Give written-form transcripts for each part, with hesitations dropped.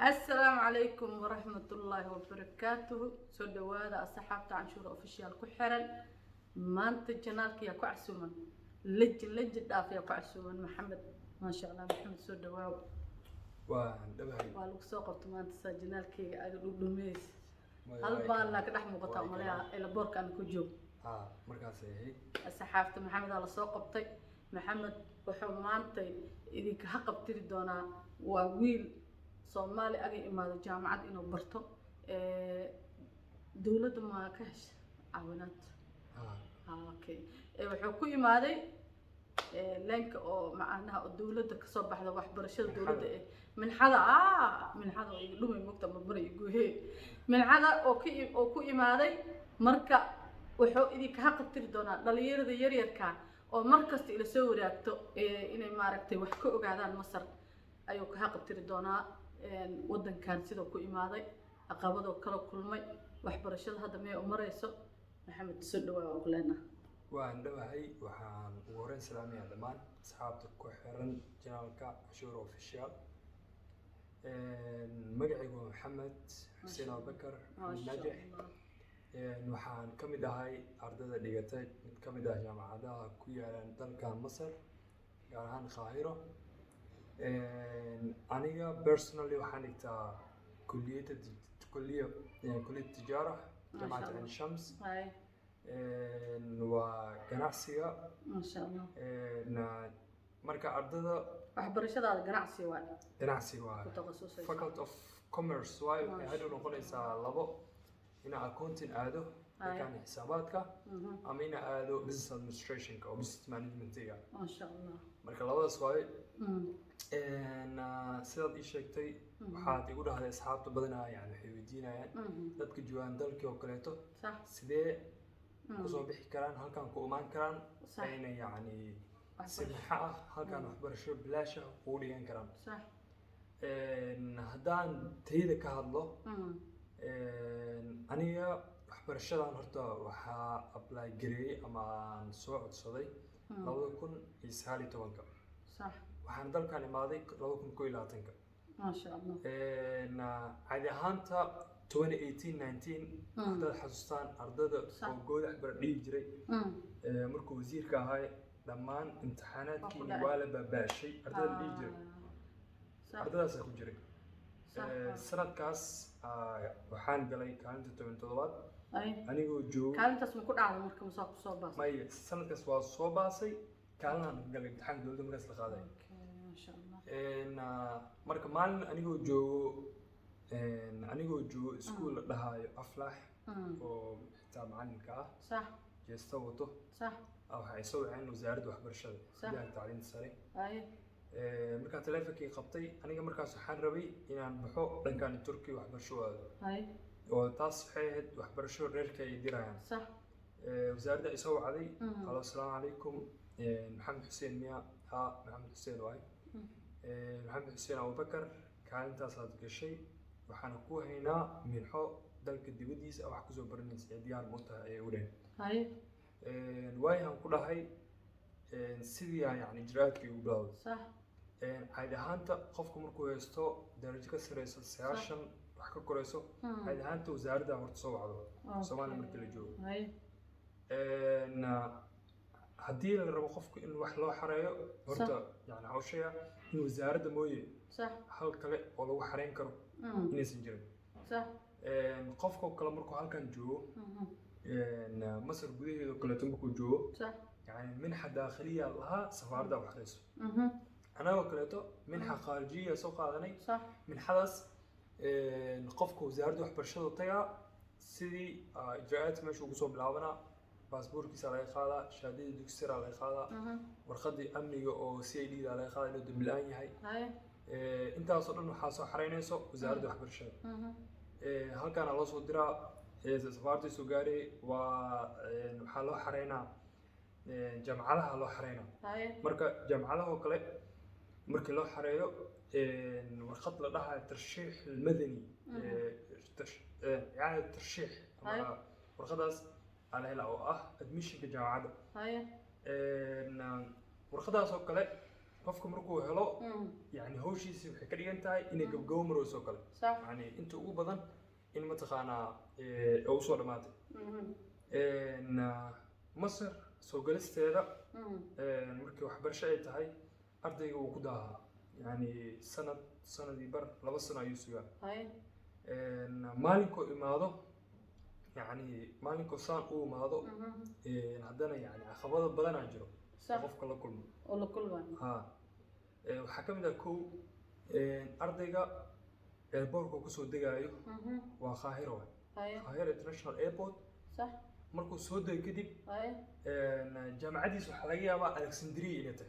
السلام عليكم ورحمة الله وبركاته. سو دوادا أصحابتا عنشور أوفيشيال كحرن ما أنت جنالك يا كعسومن لج داف يا كعسومن محمد ما شاء الله محمد سو دواو ودبهي والو سوقت ما أنت جنالك أقول دميس هل بالله كده مقطع مليا إلى بورك أنا كجوب مركز هي أصحابتا محمد على سوقتي محمد وحمانتي إذا كحق بتري دونا وويل Soomaali aga imaado jaamacad inuu barto dawladda ma ka heshay caawinaad okay wuxuu ku imaaday leenka oo macnaha dawladda ka soo baxda waxbarashada dawladda minxada oo igu dhumay mogta marmaray guuhe minxada oo ku imaaday marka wuxuu idinka xaqtiri doonaa dhalinyarada yaryarka oo markasta ila soo waraagto inay maaragtay wax ka ogaadaan Masar ayuu ka xaqtiri doonaa waddankan sidoo ku imaaday aqabadoo kala kulmay waxbarashada hadda mee u marayso maxamed soo dhawaa oqleena waan dhawahay waxaan ugu horreyn salaamayaa dhammaan asxaabta ku xiran janaalka cashuur official magacaygu waa maxamed xuseen abubakar najax waxaan ka mid ahay ardayda dhigatay mid ka mid ah jaamacadaha ku yaalan dalka Masar gaar ahaan Qaahiro aniga personally waxaan dhigtaa kulliyad tijaara jaamacadda Ain Shams waa ganacsiga ma sha Allah marka ardada waxbarashadaada ganacsi waa ku takhasusay faculty of commerce waxay hadhow noqonaysaa labo ina accounting aado markaan xisaabaadka ama ina aado business administration oo business management-iga ma sha Allah marka labadaas waay sidaad ii sheegtay waxaad igu dhahday asxaabta badanaa yani waxay weydiinayaan dadka joogaan dalkii oo kaleeto sidee kusoo bixi karaan halkan ku imaan karaan ayna yani si maxa ah halkan waxbarasho bilaash ah ugu dhigan karaan haddaan tayada ka hadlo aniga waxbarashadan horta waxaa apply gareeyay ama aan soo codsaday 2019 waxaan dalkan imaaday 2021 ما شاء الله عادي هانتا 2018-19 haddaad xasuustaan ardada oo goodax bar dhihi jiray markuu wasiirka ahay dhammaan imtixaanaadkii waa la baabaashay ardada dhihi jiray ardadaas ku jiray sanadkaas waxaan galay kaalinta 17aad anigoo joogo kaalintaas ma ku dhacday marka musaaq soo baasay maya sanadkaas waa soo baasay kaalinaan galay imtixaan dawladda markaas la qaaday marka maalin anigoo joogo iskuul la dhahaayo Aflax oo xitaa macalinka ah صح jeesta wato صح waxay soo waceen wasaaradda waxbarashada iyo tacliinta sare marka taleefankii qabtay aniga markaas waxaan rabay inaan baxo dhankan Turkiga waxbarasho oo taas waxay ahayd waxbarasho reerka ay dirayaan صح wasaaradda ay soo wacday assalaamu calaykum maxamed xuseen miya maxamed xuseen waay محمد حسين أبو بكر كانت أصعد كشيء وحنا كوه هنا من حق ذلك الدبديس أو حكوزو برنس ديار منطقة أولين هاي الواي هم كلها هاي سيديا يعني إجراءات كي وبلاو صح هذا هانتا قفكم مركو يستو درجة كسر السياشن وحكو كريسو هذا هانتا وزارة ورتصو عضو سواء مركل الجو هاي haddii la rabo qofku in wax loo xareeyo horta yani hawshaya in wasaaradda mooye hal kale oo lagu xareyn karo inaysan jirin qofka kale markuu halkan joogo Masar gudaheeda kaleeto markuu joogo yani minxa daakhiliya lahaa safaaradda wax xareyso anagoo kaleeto minxa khaarijiya soo qaadanay minxadaas qofka wasaaradda waxbarashada tagaa sidii ijraa'aadka meesha ugu soo bilaabanaa باسبوركيس على خاله شهادة دكتور على خاله ورقدي أمنية أو CID على خاله إنه دبلاني هاي أنت أصلاً إنه حاسة حرينة سو وزارة وحبرشة هل كان الله صدرا سفارتي سجاري وحلو حرينا جمع لها حلو حرينا مركا جمع لها وكله مركا له حريو ورقد لها الترشيح المدني يعني الترشيح ورقداس على هلا admission جامعة ورقدها سو كله qofka markuu helo yani hawshiisii waxay ka dhigan tahay inay gabgabo marayso kale yani inta ugu badan in mataqaanaa u soo dhamaatay Masar soo galisteeda markii waxbarasho ay tahay ardayga uu ku daahaa yani sanadii bar 2 sano ayuu sugaa maalinkoo imaado يعني مالك صار هو ماضو عندنا يعني عقبات بدنا نجرو قف كل كلمة ولا كلمة وحكم ذا كو أرضية إيربورت كوسو دقايو وقاهرة قاهرة إنترناشونال إيربورت صح مركو سود كدي جامعة دي سحلية مع ألكسندرية نته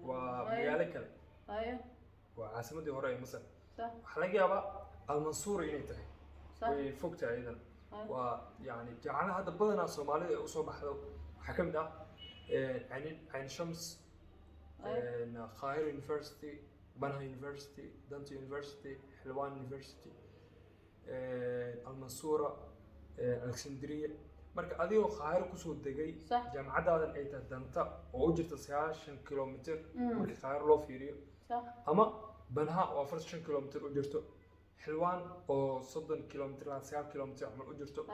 وميالك وعاصمة دي هراء مصر صح حلقة مع المنصورة نته وفوقتها أيضا ويعني جعلنا هذا بدنا الصومالي وصوب حلو حكم ده عين شمس قاهرة يونيفرسيتي بنها يونيفرسيتي دانتي يونيفرسيتي حلوان يونيفرسيتي المنصورة الكسندرية مركز أديو قاهرة كسود دقي جامعة هذا أي تدانتا ووجدت 19 كيلومتر مركز قاهرة لو فيريو أما بنها وفرت 10 كيلومتر وجرته حلوان أو 60 كيلومتر 9 كيلومتر عمل أجرته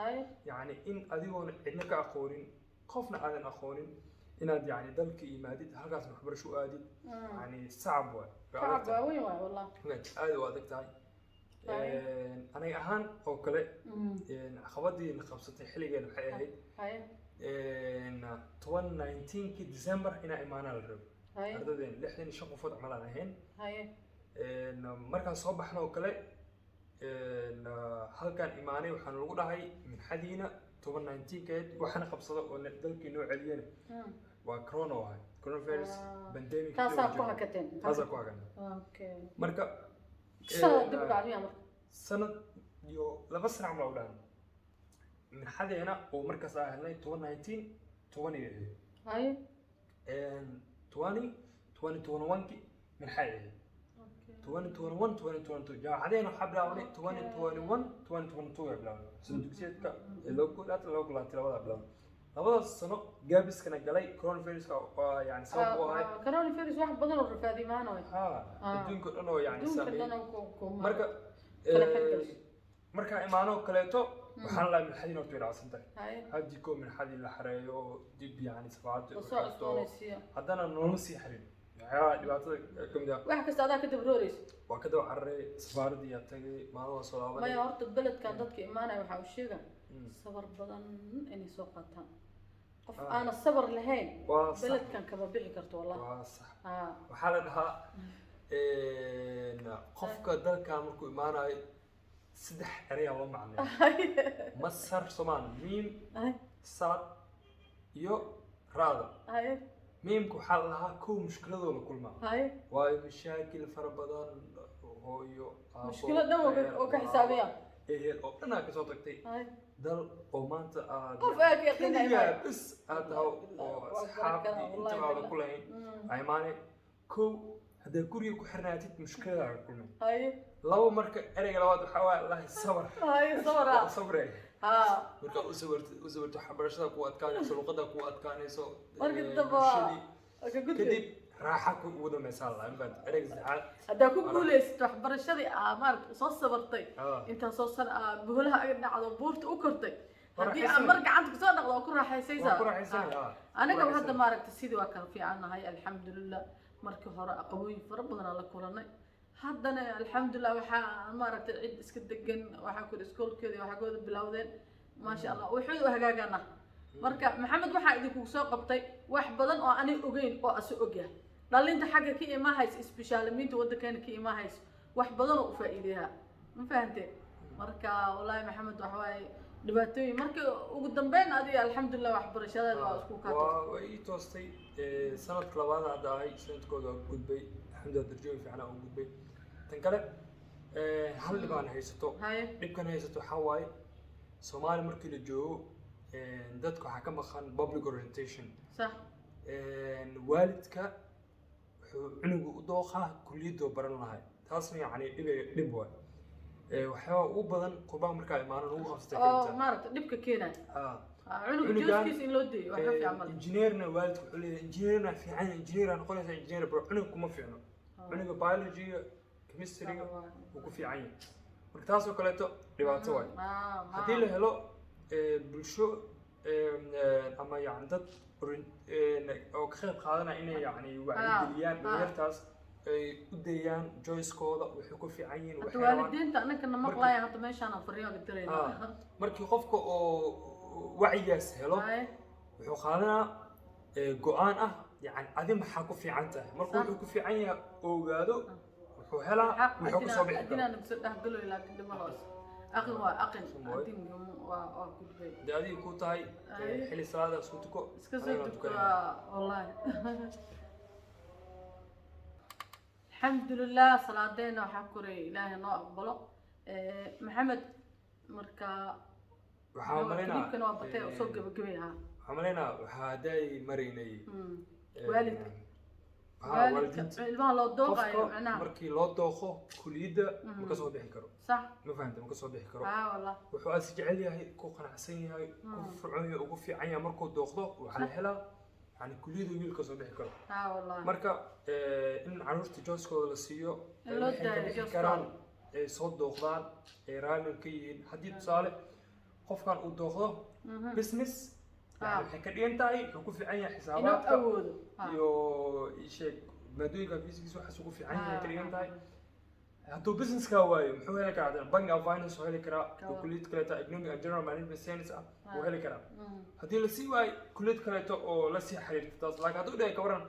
يعني إن أديون عندك أخورين خوفنا على أخورين إن يعني ذلك إيمادي هرجع محبر شو أدي يعني صعب وين والله هذا وادك تاي أنا أهان أو كله خوادي نخبصتي حلقة الحياة إن 2019 كي ديسمبر هنا إيمانا الرب هذا دين لحين شقوا فوت عملنا هين إن مركز صباحنا وكله halkan imaanay waxaan lagu dhahay minxadiina 2019 keed waxaan qabsado oo dalkii noo celiyeen waa corona waay coronavirus pandemic taasa ku hakateen okay marka sanad iyo 2 sano ma udaan minxadeena oo markaas ah helnay 2019 20 2021 minxadeena 2021 2022 جاعدين حبلاوني 2021 2022 بلاون سندوكسيتك لو كلات لبدا بلاون لبدا السنه جابس كان جاي كورونا فيروس يعني سبب هاي كورونا فيروس واحد بدل الرفادي معنا الدين كله يعني سامي مركا إيمانو كليتو وحنا لا من حدين وتويل عاصمتك هديكم من حدين لحريو دب يعني سبعات هذانا نونسي حرين يا دبعتك كم ده واحد كستعدا كتب روريس وكذا عرّي سفارة دي أتجي ما هو صلابة ما يهرت البلد كان ضدك إيمانه وحوشيجا صبر بدن إني سوقتها قف أنا الصبر لهين بلد كان كبابيعي كرت والله صح وحالتها قفك ده كان مركو إيمانه سدح أريا ومعنى مصر صمان ميم صاد يو راض ميمكو حلها كو مشكلة ولا كل ما واي مشاكل فربضان هويو مشكلة ده وكحسابية إيه أنا كصوتكتي دل ومانت قفاك يا أخي بس هذا هو أصحابي أنت على كل هين عيماني كو هذا كوريو كحرناتي مشكلة على كل ما لو مرك أرجع لواد حوالي الله صبر صبر marka u sawirto xabarashada ku adkaanayso luqada ku adkaanayso kadib raaxa ku wada meeshaan la inbaad ereg saxaad hadaa ku guuleysto xabarashadii maark soo sabartay inta soo san buhulaha ay dhacdo buurta u kortay hadii amar gacanta soo dhaqdo ku raaxaysaysa aniga hadda maaragtay sidii waa kala fiicanahay alxamdulillah markii hore aqooyin fara badan la kulanay haddana alxamdulillah waxaa maaragtay cid iska degan waxaa ku iskoolkeeda waxa gooda bilowdeen ma sha Allah wuxuu hagaagana marka maxamed waxa idinku soo qabtay wax badan oo aan ogeyn oo asu ogyahay dhalinta xagga ka imahays isbitaalimiinta waddankan ka imahays wax badan oo faa'iideeya ma fahantay marka wallahi maxamed waxa way dhibaatooyin marka ugu dambeyn adiga alxamdulillah wax barashada waa isku kaatay waa ii toostay sanadka labaad hadda ay sanadkooda gudbay alxamdulillah darajooyin fiican oo gudbay tan kale hal dhibaan haysato dhibkan haysato waxaa waaye Soomaali markii la joogo dadku waxaa ka maqan public orientation صح waalidka wuxuu cunugu u dooqaa kulliyadda baran lahay taasna yani dhib waay waxaa ugu badan qurbaha markaa imaanan ugu qabsatay maaragtay dhibka keenay عنق جوزكيس إن لودي وحنا في عمل إنجنيرنا والد كله إنجنيرنا في عين إنجنير أنا قلنا إنجنير برو عنق كم في عنق عنق بيولوجي كيمستري وكم في عين مركزه كله تو رباطه واي هذه اللي هلو بالشو أما يعني ضد أو كخيب خالنا إنه يعني وعي دليان ويرتاس وديان جويس كودا وحكوا في عين والدين تأنا كنا مقلايا حتى ما يشان أفريقيا قدرنا مركي قفكو وعياس هلو وحو خالنا قوان يعني عدي محاكو في عنته مركو حكوا في عين وقادو وحو هلا وحكوا صبيح أدينا نقصد نقوله لكن دم الله أخي وأقن أدين وأكل بي دادي كوتاي حلي صلاة سوتكو سكسوتكو والله الحمد لله صلاتنا وحكوري إلهي الله أقبله محمد مركا وحاملنا كانوا بطيء وصوق بقبيها حاملنا وحاداي مريني والدك ما لو دوقة معناها مركي لو دوقه كليدا ما كسب بيحكروا صح ما فهمت ما كسب بيحكروا والله وحو أسجعل ياهي كو قناعسين ياهي كو فرعوني وكو في عيا مركو دوقه وعلى حلا يعني كليدا يقول كسب بيحكروا والله مركا إن عروست جوزكو ولا سيو كران صوت دوقدان رالي كيين حديد صالح قف كان ودوقه بزنس يعني حكى أنتاي حكوا في عين حسابات يو شيء مدوية فيزيكس وحسوا في عين حكى أنتاي هتو بزنس كواي محور كذا بنك أو فاينانس وهذا كذا وكلية كذا إيكونومي أنجنرال مانجمنت ساينس وهذا كذا هذه لسي واي كلية كذا أو لسي حرير تاس لكن هتو ده كورن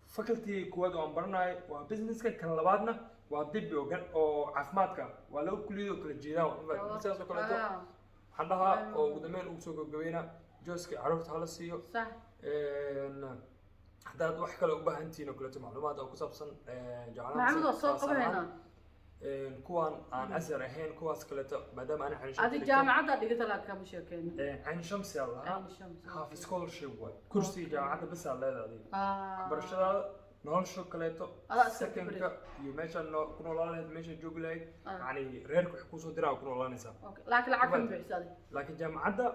فكرتي كواد وأمبرناي وبزنس كلاباتنا وطب أو عفماتك ولو كلية كل جيران مثلا كلها حدها أو قدامين أوسوق جوينا جوزك عرفت هلا سيو صح حداد wax kale u baahantiin oo kale macluumaad oo ku saabsan jacaylka macluumaad soo qabanayna kuwan aan asar ahayn kuwaas kale maadaama aan xariish adi jaamacada dhigata la ka sheekeen aan shamsi allah half scholarship way kursi jaamacada bas aan leedahay barashada nolosha kaleeto sakanka iyo meesha ku noolaanayd meesha joog lahayd yani reerku wax ku soo diraa ku noolaanaysa laakiin lacag kan bixisay laakiin jaamacada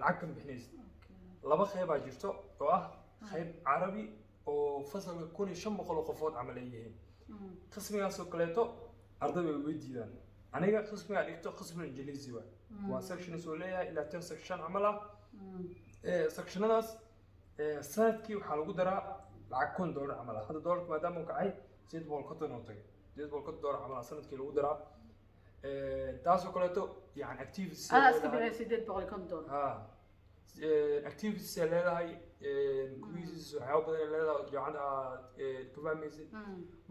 lacag kan bixinaysa laba qayb baa jirto oo ah qayb carabi oo fasalka 1500 qofood camal ay yihiin qismigaas oo kaleeto ardayda way weydiidaan aniga qismiga dhigto qismiga ingiriisi waa section soo leeyahay ilaa 10 section camal ah sectionadaas sanadkii waxaa lagu daraa lacag $1 camal ah hadda dollarka maadaama uu kacay $800 oo tagay $800 camal sanadkii lagu daraa taasoo kaleeto yani activities iska bixay $800 activities leedahay quizzes waxyaabo badan leedahay jaamacada ku fahmaysid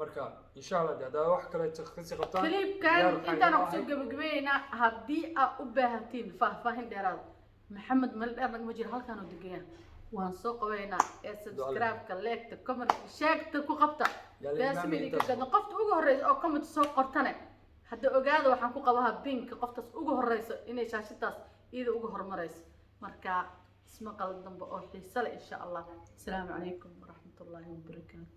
marka insha Allah hada wax kale ka qabtaan clipkan intaan ku soo gabagabeeyna hadii aad u baahatiin faahfaahin dheeraad maxamed mal dheer nagma jiro halkaan oo degan waan soo qabeynaa subscribe-ka like-ta comment sheegta ku qabta laasmidii ka qofta ugu horeysa oo comment soo qortane hadda ogaada waxaan ku qabaha pink qoftaas ugu horeysa inay shaashadaas iyada ugu hormareyso marka isma qaldan ba oo xiiso leh insha Allah. Assalaamu calaykum waraxmatullaahi wabarakaatuh.